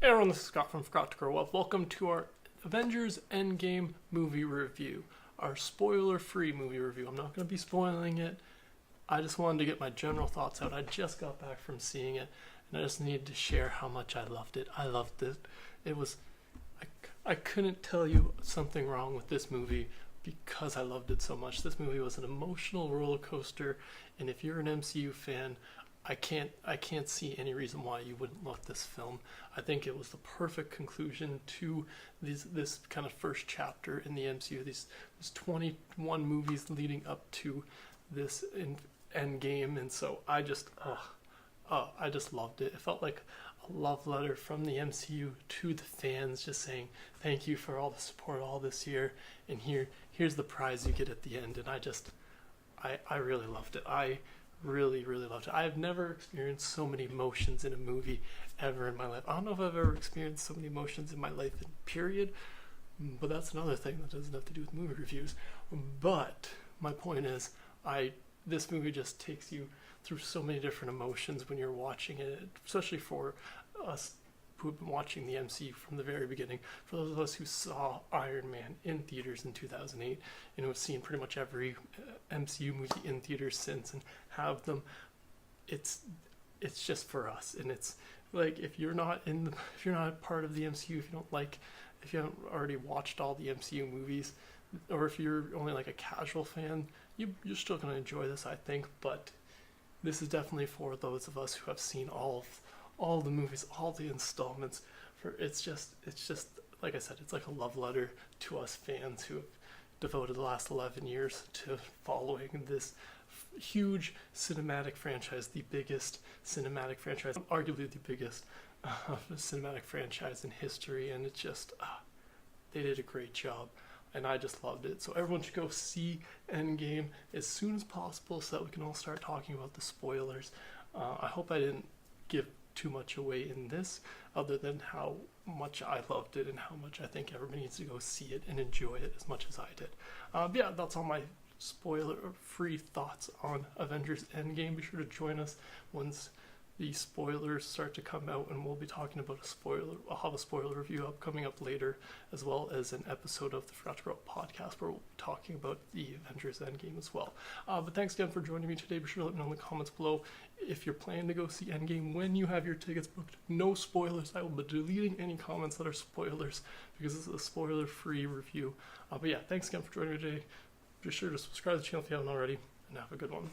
Hey everyone, this is Scott from Forgot to Grow Up. Welcome to our Avengers Endgame movie review, our spoiler-free movie review. I'm not going to be spoiling it. I just wanted to get my general thoughts out. I just got back from seeing it, and I just needed to share how much I loved it. I loved it. It was, I couldn't tell you something wrong with this movie because I loved it so much. This movie was an emotional roller coaster, and if you're an MCU fan, I can't see any reason why you wouldn't love this film. I think it was the perfect conclusion to this kind of first chapter in the MCU. These 21 movies leading up to this Endgame, and so I just loved it. It felt like a love letter from the MCU to the fans, just saying thank you for all the support all this year, and here's the prize you get at the end. And I really loved it. I really loved it. I have never experienced so many emotions in a movie ever in my life. I don't know if I've ever experienced so many emotions in my life, period, but that's another thing that doesn't have to do with movie reviews. But my point is, this movie just takes you through so many different emotions when you're watching it, especially for us who have been watching the MCU from the very beginning. For those of us who saw Iron Man in theaters in 2008 and who have seen pretty much every MCU movie in theaters since and have them, it's just for us. And it's like, if you're not part of the MCU, if you haven't already watched all the MCU movies, or if you're only like a casual fan, you're still going to enjoy this, I think. But this is definitely for those of us who have seen all the movies, all the installments. It's just like I said, it's like a love letter to us fans who have devoted the last 11 years to following this huge cinematic franchise, the biggest cinematic franchise, arguably the biggest cinematic franchise in history. And it's just they did a great job, and I just loved it. So everyone should go see Endgame as soon as possible so that we can all start talking about the spoilers. I hope I didn't give too much away in this, other than how much I loved it and how much I think everybody needs to go see it and enjoy it as much as I did. Yeah, that's all my spoiler-free thoughts on Avengers Endgame. Be sure to join us once the spoilers start to come out, and we'll be talking about I'll have a spoiler review coming up later, as well as an episode of the Forgot to Grow Up podcast where we'll be talking about the Avengers Endgame as well. But thanks again for joining me today. Be sure to let me know in the comments below if you're planning to go see Endgame when you have your tickets booked. No spoilers. I will be deleting any comments that are spoilers because this is a spoiler-free review. But yeah, thanks again for joining me today. Be sure to subscribe to the channel if you haven't already, and have a good one.